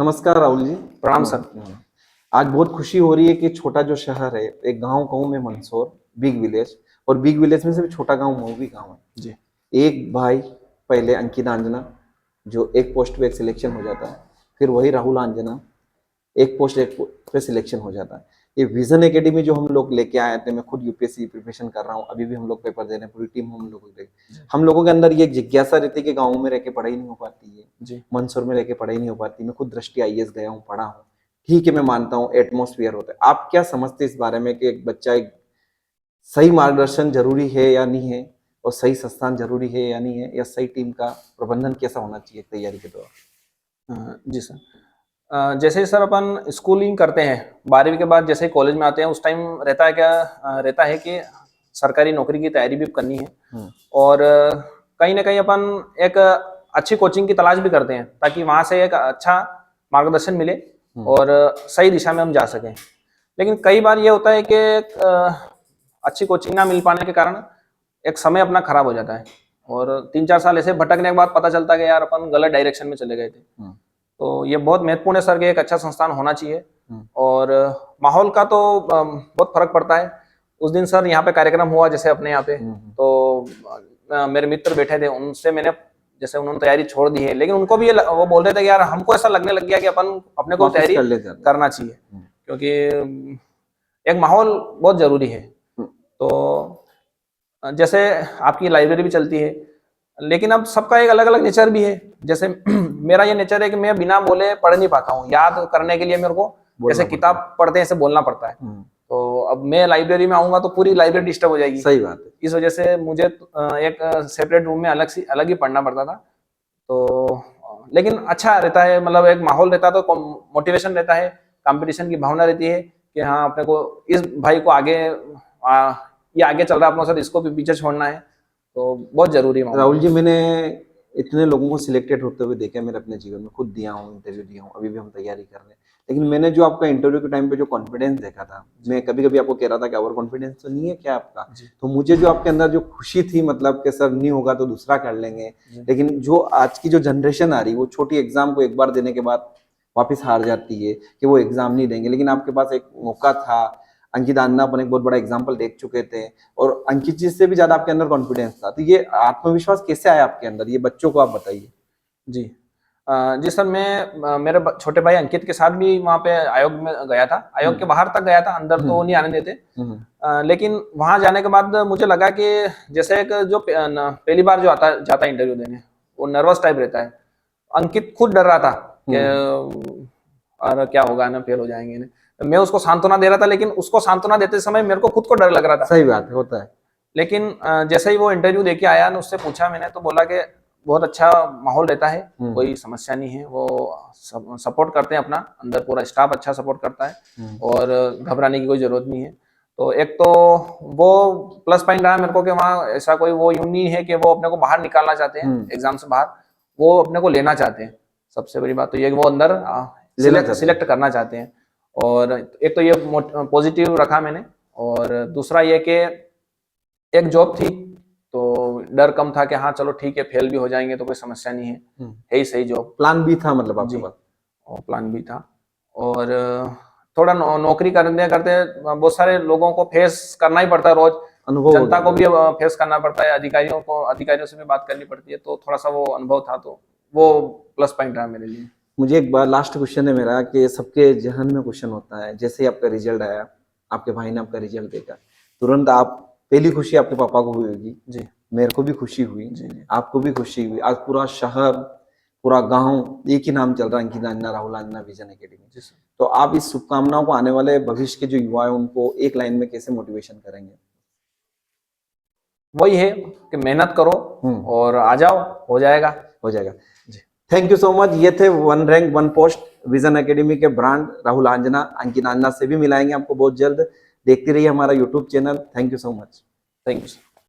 नमस्कार राहुल जी। प्रणाम सर। आज बहुत खुशी हो रही है कि छोटा जो शहर है, एक गांव कहूँ मैं मंदसौर, बिग विलेज, और बिग विलेज में से भी छोटा गांव मऊ भी गांव है जी। एक भाई पहले अंकित आंजना जो एक पोस्ट पे एक सिलेक्शन हो जाता है, फिर वही राहुल आंजना एक पोस्ट एक पे सिलेक्शन हो जाता है। ये विजन एकेडमी जो हम लोग लेके आए थे, मैं खुद यूपीएससी प्रिपरेशन कर रहा हूँ, अभी भी हम लोग पेपर दे रहे हैं, पूरी टीम हम लोग हम लोगों के अंदर ये जिज्ञासा रहती है कि गाँव में रह के पढ़ाई नहीं हो पाती है जी। मंदसौर में रह के पढ़ाई नहीं हो पाती। मैं खुद दृष्टि आईएएस गया हूँ, पढ़ा हूँ, ठीक है, मैं मानता हूँ एटमोस्फियर होता है। आप क्या समझते हैं इस बारे में कि एक बच्चा एक सही मार्गदर्शन जरूरी है या नहीं है, और सही संस्थान जरूरी है या नहीं है, या सही टीम का प्रबंधन कैसा होना चाहिए तैयारी के दौरान? जी सर, जैसे सर अपन स्कूलिंग करते हैं, 12वीं के बाद जैसे कॉलेज में आते हैं उस टाइम रहता है क्या, रहता है कि सरकारी नौकरी की तैयारी भी करनी है और कहीं ना कहीं अपन एक अच्छी कोचिंग की तलाश भी करते हैं ताकि वहां से एक अच्छा मार्गदर्शन मिले और सही दिशा में हम जा सकें। लेकिन कई बार ये होता है कि अच्छी कोचिंग ना मिल पाने के कारण एक समय अपना खराब हो जाता है और 3-4 साल ऐसे भटकने के बाद पता चलता है कि यार अपन गलत डायरेक्शन में चले गए थे। तो ये बहुत महत्वपूर्ण है सर कि एक अच्छा संस्थान होना चाहिए और माहौल का तो बहुत फर्क पड़ता है। उस दिन सर यहाँ पे कार्यक्रम हुआ जैसे अपने यहाँ पे, तो मेरे मित्र बैठे थे, उनसे मैंने जैसे उन्होंने तैयारी छोड़ दी है, लेकिन उनको भी ये वो बोल रहे थे कि यार हमको ऐसा लगने लग गया कि अपन अपने को तैयारी करना चाहिए क्योंकि एक माहौल बहुत जरूरी है। तो जैसे आपकी लाइब्रेरी भी चलती है, लेकिन अब सबका एक अलग अलग नेचर भी है। जैसे मेरा ये नेचर है कि मैं बिना बोले पढ़ नहीं पाता हूँ, याद करने के लिए मेरे को जैसे किताब पढ़ते हैं ऐसे बोलना पड़ता है। तो अब मैं लाइब्रेरी में आऊंगा तो पूरी लाइब्रेरी डिस्टर्ब हो जाएगी। सही बात है। इस वजह से मुझे एक सेपरेट रूम में अलग ही पढ़ना पड़ता था। तो लेकिन अच्छा रहता है, मतलब एक माहौल रहता है तो मोटिवेशन रहता है, कंपटीशन की भावना रहती है कि हाँ अपने को इस भाई को आगे ये आगे चल रहा है अपनों से, इसको भी पीछे छोड़ना है, तो बहुत जरूरी है। राहुल जी, मैंने इतने लोगों को सिलेक्टेड होते हुए देखा मेरे अपने जीवन में, खुद दिया हूँ, इंटरव्यू दिया हूँ, अभी भी हम तैयारी कर रहे हैं, लेकिन मैंने जो आपका इंटरव्यू के टाइम पे जो कॉन्फिडेंस देखा था, मैं कभी कभी आपको कह रहा था कि ओवर कॉन्फिडेंस तो नहीं है क्या आपका, तो मुझे जो आपके अंदर जो खुशी थी, मतलब कि सर नहीं होगा तो दूसरा कर लेंगे, लेकिन जो आज की जो जनरेशन आ रही है वो छोटी एग्जाम को एक बार देने के बाद वापिस हार जाती है कि वो एग्जाम नहीं देंगे, लेकिन आपके पास एक मौका था। अंकित आंजना अपन एक बहुत बड़ा एग्जाम्पल देख चुके थे, और अंकित जी से भी ज्यादा आपके अंदर कॉन्फिडेंस था, तो ये आत्मविश्वास कैसे आया आपके अंदर, ये बच्चों को आप बताइए। जी जी सर, मैं मेरे छोटे भाई अंकित के साथ भी वहाँ पे आयोग में गया था, आयोग के बाहर तक गया था, अंदर तो नहीं आने देते। लेकिन वहां जाने के बाद मुझे लगा कि जैसे एक जो पहली बार जो जाता है इंटरव्यू देने, वो नर्वस टाइप रहता है। अंकित खुद डर रहा था कि और क्या होगा ना, फेल हो जाएंगे ना। मैं उसको सांत्वना दे रहा था, लेकिन उसको सांत्वना देते समय मेरे को खुद को डर लग रहा था। सही बात है, होता है। लेकिन जैसे ही वो इंटरव्यू देके आया ना, उससे पूछा मैंने, तो बोला कि बहुत अच्छा माहौल रहता है, कोई समस्या नहीं है, वो सपोर्ट करते हैं, अपना अंदर पूरा स्टाफ अच्छा सपोर्ट करता है और घबराने की कोई जरूरत नहीं है। तो एक तो वो प्लस पॉइंट रहा मेरे को कि वहाँ ऐसा कोई वो यूं नहीं है कि वो अपने को बाहर निकालना चाहते हैं एग्जाम से बाहर, वो अपने को लेना चाहते हैं। सबसे बड़ी बात तो ये वो अंदर सिलेक्ट करना चाहते हैं। और एक तो ये पॉजिटिव रखा मैंने, और दूसरा ये कि एक जॉब थी तो डर कम था कि हाँ चलो ठीक है, फेल भी हो जाएंगे तो कोई समस्या नहीं है ही सही जॉब। प्लान भी था मतलब आपके पास? और प्लान भी था, और थोड़ा नौकरी करते करते बहुत सारे लोगों को फेस करना ही पड़ता है रोज, जनता को भी फेस करना पड़ता है, अधिकारियों से भी बात करनी पड़ती है, तो थोड़ा सा वो अनुभव था, तो वो प्लस पॉइंट रहा मेरे लिए। मुझे एक बार लास्ट क्वेश्चन है मेरा कि सबके जहन में क्वेश्चन होता है, जैसे ही आपका रिजल्ट आया, आपके भाई ने आपका रिजल्ट देखा, तुरंत आप पहली खुशी आपके पापा को हुई होगी जी, मेरे को भी खुशी हुई जी, आपको भी खुशी हुई। आज पूरा शहर, पूरा गांव एक ही नाम चल रहा है, अंकित आंजना, राहुल आंजना विजन एकेडमी। तो आप इस शुभकामनाओं को आने वाले भविष्य के जो युवा है उनको एक लाइन में कैसे मोटिवेशन करेंगे? वही है कि मेहनत करो और आ जाओ, हो जाएगा जी। Thank you so much. ये थे one rank one post vision academy के ब्रांड राहुल आंजना। अंकित आंजना से भी मिलाएंगे आपको बहुत जल्द। देखते रहिए हमारा YouTube channel. Thank you so much. Thank you.